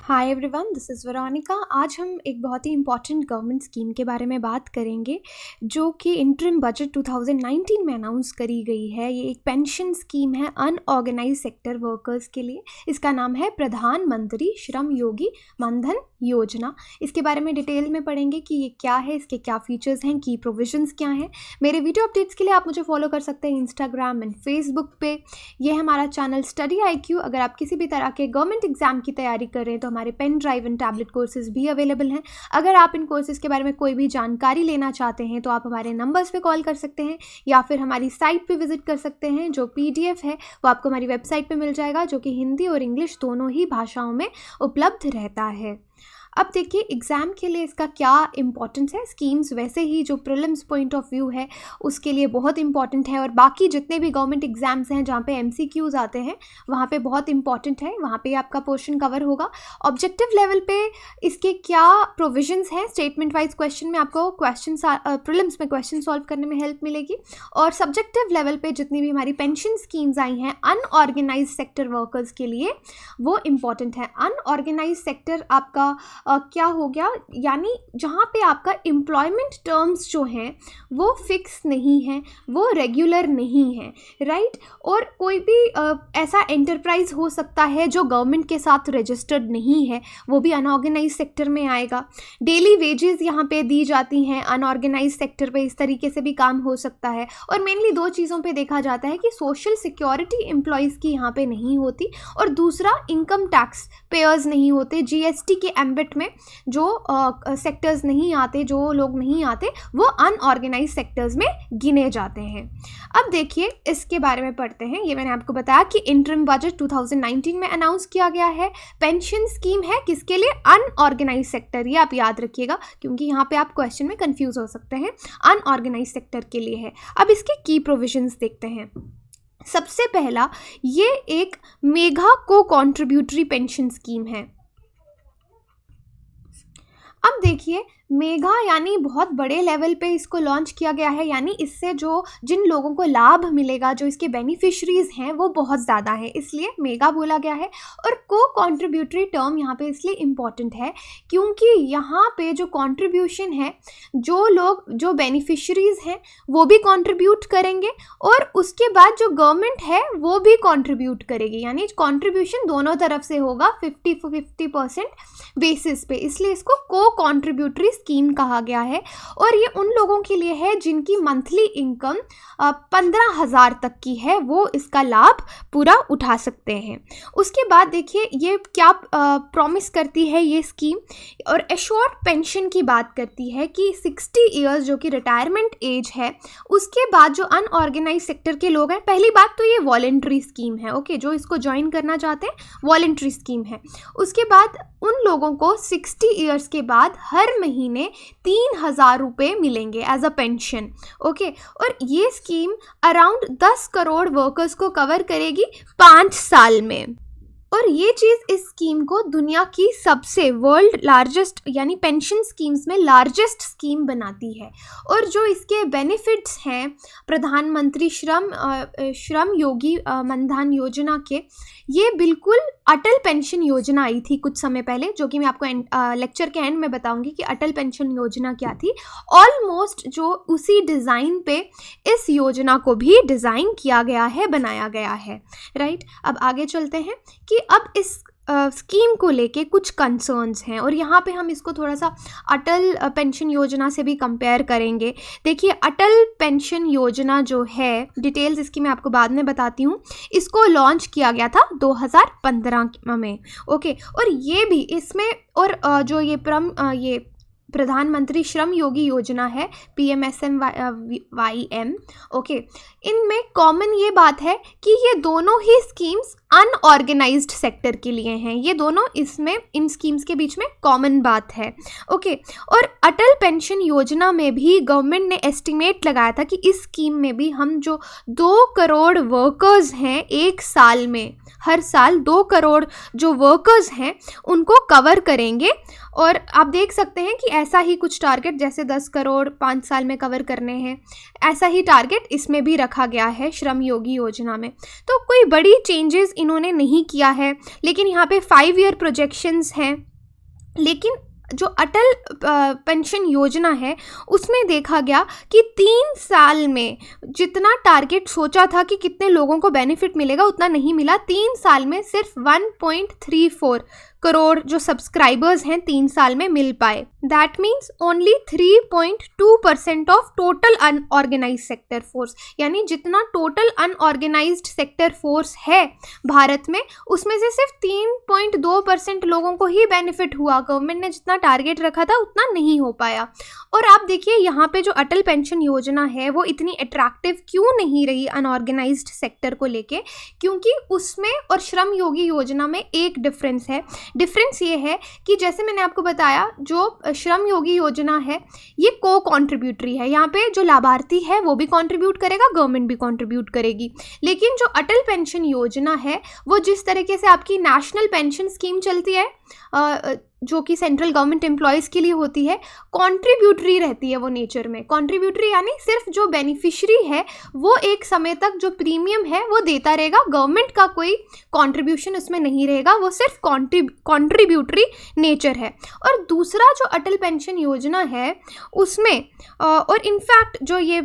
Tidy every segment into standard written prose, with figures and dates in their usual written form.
Hi everyone, this is Veronica. आज हम एक बहुत ही इम्पॉर्टेंट गवर्नमेंट स्कीम के बारे में बात करेंगे जो कि इंटरिम बजट 2019 में अनाउंस करी गई है। ये एक पेंशन स्कीम है अनऑर्गेनाइज सेक्टर वर्कर्स के लिए। इसका नाम है प्रधानमंत्री श्रम योगी मनधन योजना। इसके बारे में डिटेल में पढ़ेंगे कि ये क्या है, इसके क्या फीचर्स हैं, की प्रोविजंस क्या हैं। मेरे वीडियो अपडेट्स के लिए आप मुझे फॉलो कर सकते हैं इंस्टाग्राम एंड फेसबुक पे। ये है हमारा चैनल स्टडी IQ। अगर आप किसी भी तरह के गवर्नमेंट एग्जाम की तैयारी कर रहे हैं तो हमारे pen drive and tablet courses भी अवेलेबल हैं। अगर आप इन कोर्सेज के बारे में कोई भी जानकारी लेना चाहते हैं तो आप हमारे नंबर्स पे कॉल कर सकते हैं या फिर हमारी साइट पे विजिट कर सकते हैं। जो PDF है वो आपको हमारी वेबसाइट पे मिल जाएगा, जो कि हिंदी और इंग्लिश दोनों ही भाषाओं में उपलब्ध रहता है। अब देखिए एग्ज़ाम के लिए इसका क्या इम्पोर्टेंस है। स्कीम्स वैसे ही जो प्रीलिम्स पॉइंट ऑफ व्यू है उसके लिए बहुत इंपॉर्टेंट है, और बाकी जितने भी गवर्नमेंट एग्जाम्स हैं जहाँ पे MCQs आते हैं वहाँ पे बहुत इंपॉर्टेंट है, वहाँ पे आपका पोर्शन कवर होगा। ऑब्जेक्टिव लेवल पे इसके क्या प्रोविजंस हैं, स्टेटमेंट वाइज क्वेश्चन में आपको प्रीलिम्स में क्वेश्चन सॉल्व करने में हेल्प मिलेगी। और सब्जेक्टिव लेवल पे जितनी भी हमारी पेंशन स्कीम्स आई हैं अनऑर्गेनाइज सेक्टर वर्कर्स के लिए वो इम्पॉर्टेंट है। अनऑर्गेनाइज सेक्टर आपका क्या हो गया, यानी जहाँ पे आपका एम्प्लॉयमेंट टर्म्स जो हैं वो फिक्स नहीं है, वो रेगुलर नहीं है, राइट। और कोई भी ऐसा एंटरप्राइज हो सकता है जो गवर्नमेंट के साथ रजिस्टर्ड नहीं है, वो भी अनऑर्गेनाइज सेक्टर में आएगा। डेली वेजेस यहाँ पे दी जाती हैं अनऑर्गेनाइज सेक्टर पे, इस तरीके से भी काम हो सकता है। और मेनली दो चीज़ों पे देखा जाता है कि सोशल सिक्योरिटी एम्प्लॉयज़ की यहाँ पे नहीं होती, और दूसरा इनकम टैक्स पेयर्स नहीं होते। GST के एम्बिट में जो सेक्टर्स नहीं आते, जो लोग नहीं आते, वो अनऑर्गेनाइज सेक्टर्स में गिने जाते हैं। अब देखिए इसके बारे में पढ़ते हैं। ये मैंने आपको बताया कि इंटरिम बजट 2019 में अनाउंस किया गया है। पेंशन स्कीम है किसके लिए? Unorganise sector. ये आप याद रखिएगा क्योंकि यहाँ पे आप क्वेश्चन में कंफ्यूज हो सकते हैं। अनऑर्गेनाइज सेक्टर के लिए है। अब इसके की प्रोविजंस देखते हैं। सबसे पहला, ये एक मेगा को कॉन्ट्रीब्यूटरी पेंशन स्कीम है। अब देखिए मेगा यानी बहुत बड़े लेवल पे इसको लॉन्च किया गया है, यानी इससे जो जिन लोगों को लाभ मिलेगा, जो इसके बेनिफिशरीज हैं वो बहुत ज़्यादा है, इसलिए मेगा बोला गया है। और को कॉन्ट्रीब्यूटरी टर्म यहाँ पे इसलिए इम्पॉर्टेंट है क्योंकि यहाँ पे जो कंट्रीब्यूशन है, जो लोग जो बेनिफिशरीज हैं वो भी कंट्रीब्यूट करेंगे और उसके बाद जो गवर्नमेंट है वो भी कंट्रीब्यूट करेगी, यानी कंट्रीब्यूशन दोनों तरफ से होगा 50-50% बेसिस पे, इसलिए इसको को कॉन्ट्रीब्यूटरी स्कीम कहा गया है। और ये उन लोगों के लिए है जिनकी मंथली इनकम 15,000 तक की है, वो इसका लाभ पूरा उठा सकते हैं। उसके बाद देखिए ये क्या प्रॉमिस करती है ये स्कीम, और एश्योर्ड पेंशन की बात करती है कि 60 इयर्स जो कि रिटायरमेंट एज है, उसके बाद जो अनऑर्गेनाइज सेक्टर के लोग हैं, पहली बात तो ये वॉलेंट्री स्कीम है, ओके, जो इसको ज्वाइन करना चाहते हैं वॉलेंट्री स्कीम है। उसके बाद उन लोगों को 60 इयर्स के बाद हर महीने 3,000 रुपये मिलेंगे एज अ पेंशन, ओके। और ये स्कीम अराउंड 10 करोड़ वर्कर्स को कवर करेगी 5 साल में। और ये चीज़ इस स्कीम को दुनिया की सबसे वर्ल्ड लार्जेस्ट यानी पेंशन स्कीम्स में लार्जेस्ट स्कीम बनाती है। और जो इसके बेनिफिट्स हैं प्रधानमंत्री श्रम योगी मनधन योजना के, ये बिल्कुल अटल पेंशन योजना आई थी कुछ समय पहले, जो कि मैं आपको लेक्चर के एंड में बताऊंगी कि अटल पेंशन योजना क्या थी। ऑलमोस्ट जो उसी डिज़ाइन पे इस योजना को भी डिज़ाइन किया गया है, बनाया गया है, राइट। अब आगे चलते हैं कि अब इस स्कीम को लेके कुछ कंसर्न्स हैं, और यहाँ पे हम इसको थोड़ा सा अटल पेंशन योजना से भी कंपेयर करेंगे। देखिए अटल पेंशन योजना जो है, डिटेल्स इसकी मैं आपको बाद में बताती हूँ, इसको लॉन्च किया गया था 2015 में, ओके। और ये भी इसमें और जो ये प्रधानमंत्री श्रम योगी योजना है PMSMYM, ओके, इनमें कॉमन ये बात है कि ये दोनों ही स्कीम्स अनऑर्गेनाइज्ड सेक्टर के लिए हैं। ये दोनों इसमें इन स्कीम्स के बीच में कॉमन बात है, ओके। और अटल पेंशन योजना में भी गवर्नमेंट ने एस्टिमेट लगाया था कि इस स्कीम में भी हम जो 2 करोड़ वर्कर्स हैं एक साल में, हर साल 2 करोड़ जो वर्कर्स हैं उनको कवर करेंगे। और आप देख सकते हैं कि ऐसा ही कुछ टारगेट, जैसे 10 करोड़ 5 साल में कवर करने हैं, ऐसा ही टारगेट इसमें भी रखा गया है श्रम योगी योजना में। तो कोई बड़ी चेंजेस इन्होंने नहीं किया है, लेकिन यहाँ पे 5 ईयर प्रोजेक्शंस हैं। लेकिन जो अटल पेंशन योजना है उसमें देखा गया कि 3 साल में जितना टारगेट सोचा था कि कितने लोगों को बेनिफिट मिलेगा उतना नहीं मिला। 3 साल में सिर्फ 1.34 करोड़ जो सब्सक्राइबर्स हैं 3 साल में मिल पाए। That means only 3.2% of total unorganise sector force, यानी जितना टोटल अनऑर्गेनाइज्ड सेक्टर फोर्स है भारत में उसमें से सिर्फ 3.2% लोगों को ही बेनिफिट हुआ। गवर्नमेंट ने जितना टारगेट रखा था उतना नहीं हो पाया। और आप देखिए यहाँ पे जो अटल पेंशन योजना है वो इतनी अट्रैक्टिव क्यों नहीं रही अनऑर्गेनाइज्ड सेक्टर को लेके, क्योंकि उसमें और श्रम योगी योजना में एक डिफरेंस है। डिफरेंस ये है कि जैसे मैंने आपको बताया जो श्रम योगी योजना है ये को कॉन्ट्रीब्यूटरी है, यहाँ पे जो लाभार्थी है वो भी कॉन्ट्रीब्यूट करेगा, गवर्नमेंट भी कॉन्ट्रीब्यूट करेगी। लेकिन जो अटल पेंशन योजना है वो जिस तरीके से आपकी नेशनल पेंशन स्कीम चलती है जो कि सेंट्रल गवर्नमेंट एम्प्लॉयज़ के लिए होती है, कॉन्ट्रीब्यूटरी रहती है वो नेचर में। कॉन्ट्रीब्यूटरी यानी सिर्फ जो बेनिफिशरी है वो एक समय तक जो प्रीमियम है वो देता रहेगा, गवर्नमेंट का कोई कॉन्ट्रीब्यूशन उसमें नहीं रहेगा, वो सिर्फ कॉन्ट्रीब्यूटरी नेचर है। और दूसरा जो अटल पेंशन योजना है उसमें और इनफैक्ट जो ये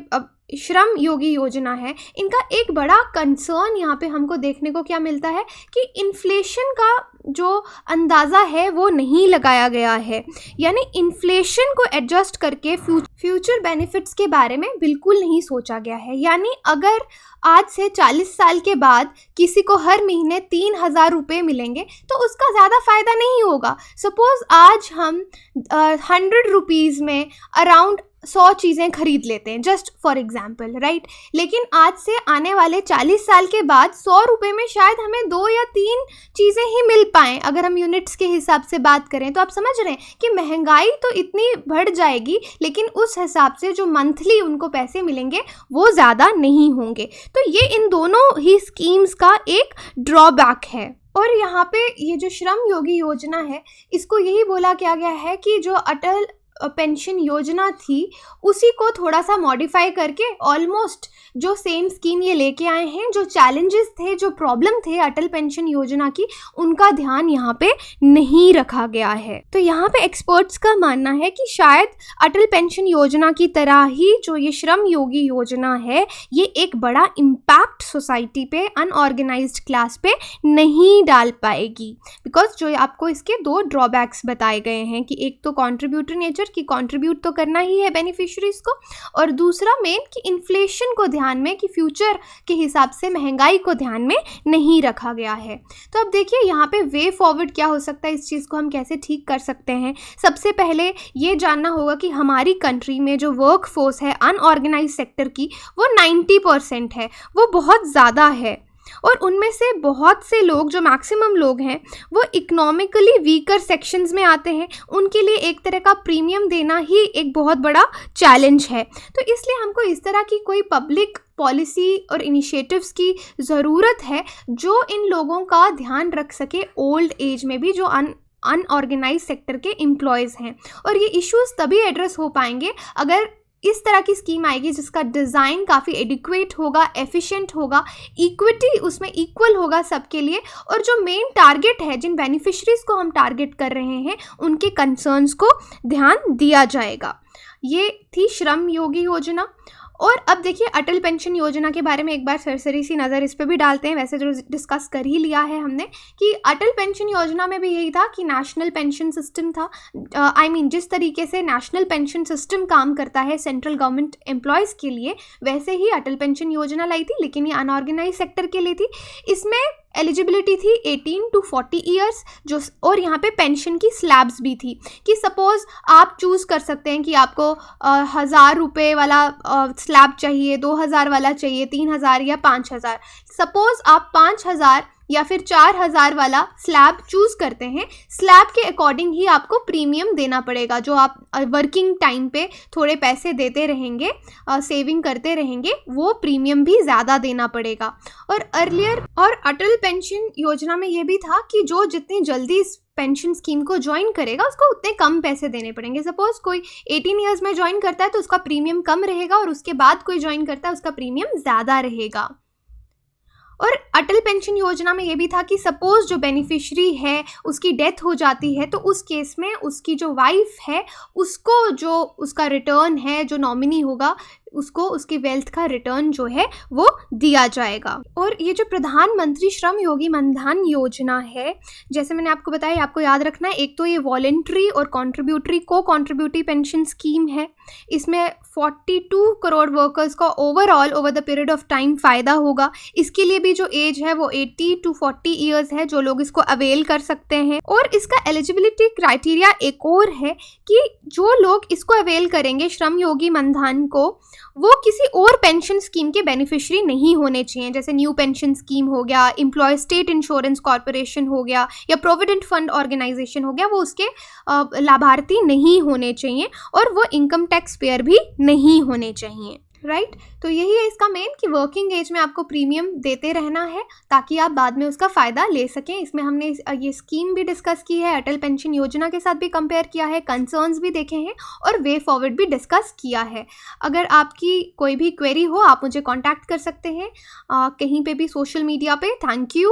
श्रम योगी योजना है इनका एक बड़ा कंसर्न यहाँ पे हमको देखने को क्या मिलता है कि इन्फ्लेशन का जो अंदाज़ा है वो नहीं लगाया गया है, यानी इन्फ्लेशन को एडजस्ट करके फ्यूचर बेनिफिट्स के बारे में बिल्कुल नहीं सोचा गया है। यानी अगर आज से 40 साल के बाद किसी को हर महीने 3,000 रुपये मिलेंगे तो उसका ज़्यादा फ़ायदा नहीं होगा। सपोज़ आज हम 100 रुपीज़ में अराउंड 100 चीज़ें खरीद लेते हैं, जस्ट फॉर एग्जाम्पल, राइट। लेकिन आज से आने वाले 40 साल के बाद 100 रुपये में शायद हमें 2 या 3 चीज़ें ही मिल पाएँ। अगर हम यूनिट्स के हिसाब से बात करें तो आप समझ रहे हैं कि महंगाई तो इतनी बढ़ जाएगी लेकिन उस हिसाब से जो मंथली उनको पैसे मिलेंगे वो ज़्यादा नहीं होंगे। तो ये इन दोनों ही स्कीम्स का एक ड्रॉबैक है। और यहाँ पे ये जो श्रम योगी योजना है इसको यही बोला क्या गया है कि जो अटल पेंशन योजना थी उसी को थोड़ा सा मॉडिफाई करके ऑलमोस्ट जो सेम स्कीम ये लेके आए हैं। जो चैलेंजेस थे, जो प्रॉब्लम थे अटल पेंशन योजना की, उनका ध्यान यहाँ पे नहीं रखा गया है। तो यहाँ पे एक्सपर्ट्स का मानना है कि शायद अटल पेंशन योजना की तरह ही जो ये श्रम योगी योजना है ये एक बड़ा इम्पैक्ट सोसाइटी पे, अनऑर्गेनाइज्ड क्लास पे नहीं डाल पाएगी, बिकॉज जो आपको इसके 2 ड्रॉबैक्स बताए गए हैं कि एक तो कॉन्ट्रीब्यूटरी नेचर की कंट्रीब्यूट तो करना ही है बेनिफिशरीज को, और दूसरा मेन कि इन्फ्लेशन को ध्यान में, कि फ्यूचर के हिसाब से महंगाई को ध्यान में नहीं रखा गया है। तो अब देखिए यहाँ पे वे फॉरवर्ड क्या हो सकता है, इस चीज़ को हम कैसे ठीक कर सकते हैं। सबसे पहले ये जानना होगा कि हमारी कंट्री में जो वर्क फोर्स है अनऑर्गेनाइज सेक्टर की वो 90% है, वो बहुत ज़्यादा है। और उनमें से बहुत से लोग, जो मैक्सिमम लोग हैं, वो इकोनॉमिकली वीकर सेक्शंस में आते हैं। उनके लिए एक तरह का प्रीमियम देना ही एक बहुत बड़ा चैलेंज है। तो इसलिए हमको इस तरह की कोई पब्लिक पॉलिसी और इनिशिएटिव्स की ज़रूरत है जो इन लोगों का ध्यान रख सके ओल्ड एज में भी, जो अनऑर्गेनाइज सेक्टर के एम्प्लॉयज़ हैं। और ये इश्यूज़ तभी एड्रेस हो पाएंगे अगर इस तरह की स्कीम आएगी जिसका डिज़ाइन काफ़ी एडिक्वेट होगा, एफिशिएंट होगा, इक्विटी उसमें इक्वल होगा सबके लिए, और जो मेन टारगेट है, जिन बेनिफिशरीज़ को हम टारगेट कर रहे हैं, उनके कंसर्न्स को ध्यान दिया जाएगा। ये थी श्रम योगी योजना। और अब देखिए अटल पेंशन योजना के बारे में एक बार सरसरी सी नज़र इस पे भी डालते हैं। वैसे जो डिस्कस कर ही लिया है हमने कि अटल पेंशन योजना में भी यही था कि नेशनल पेंशन सिस्टम था। जिस तरीके से नेशनल पेंशन सिस्टम काम करता है सेंट्रल गवर्नमेंट एम्प्लॉयज़ के लिए, वैसे ही अटल पेंशन योजना लाई थी, लेकिन ये अनऑर्गेनाइज सेक्टर के लिए थी। इसमें एलिजिबिलिटी थी 18 to 40 ईयर्स जो, और यहाँ पे पेंशन की स्लैब्स भी थी कि सपोज़ आप चूज़ कर सकते हैं कि आपको 1,000 रुपये वाला स्लैब चाहिए, 2,000 वाला चाहिए, 3,000 या 5,000। सपोज़ आप 5,000 या फिर 4,000 वाला स्लैब चूज़ करते हैं, स्लैब के अकॉर्डिंग ही आपको प्रीमियम देना पड़ेगा। जो आप वर्किंग टाइम पे थोड़े पैसे देते रहेंगे, सेविंग करते रहेंगे, वो प्रीमियम भी ज़्यादा देना पड़ेगा। और अर्लियर और अटल पेंशन योजना में ये भी था कि जो जितनी जल्दी इस पेंशन स्कीम को ज्वाइन करेगा उसको उतने कम पैसे देने पड़ेंगे। सपोज़ कोई 18 ईयर्स में ज्वाइन करता है तो उसका प्रीमियम कम रहेगा, और उसके बाद कोई ज्वाइन करता है उसका प्रीमियम ज़्यादा रहेगा। और अटल पेंशन योजना में ये भी था कि सपोज जो बेनिफिशियरी है उसकी डेथ हो जाती है तो उस केस में उसकी जो वाइफ है उसको जो उसका रिटर्न है, जो नॉमिनी होगा उसको उसकी वेल्थ का रिटर्न जो है वो दिया जाएगा। और ये जो प्रधानमंत्री श्रम योगी मनधन योजना है, जैसे मैंने आपको बताया, आपको याद रखना है, एक तो ये वॉलेंट्री और कॉन्ट्रीब्यूटरी पेंशन स्कीम है। इसमें 42 करोड़ वर्कर्स का overall over the period of time फ़ायदा होगा। इसके लिए भी जो एज है वो 80 to 40 ईयर्स है, जो लोग इसको अवेल कर सकते हैं। और इसका एलिजिबिलिटी क्राइटेरिया एक और है कि जो लोग इसको अवेल करेंगे श्रम योगी मनधन को, वो किसी और पेंशन स्कीम के बेनिफिशियरी नहीं होने चाहिए, जैसे न्यू पेंशन स्कीम हो गया, एम्प्लॉय स्टेट इंश्योरेंस कॉर्पोरेशन हो गया या प्रोविडेंट फंड ऑर्गेनाइजेशन हो गया, वो उसके लाभार्थी नहीं होने चाहिए और वो इनकम टैक्स पेयर भी नहीं होने चाहिए। राइट तो यही है इसका मेन कि वर्किंग एज में आपको प्रीमियम देते रहना है ताकि आप बाद में उसका फ़ायदा ले सकें। इसमें हमने ये स्कीम भी डिस्कस की है, अटल पेंशन योजना के साथ भी कंपेयर किया है, कंसर्न्स भी देखे हैं और वे फॉरवर्ड भी डिस्कस किया है। अगर आपकी कोई भी क्वेरी हो आप मुझे कॉन्टैक्ट कर सकते हैं कहीं पे भी सोशल मीडिया पे। Thank you.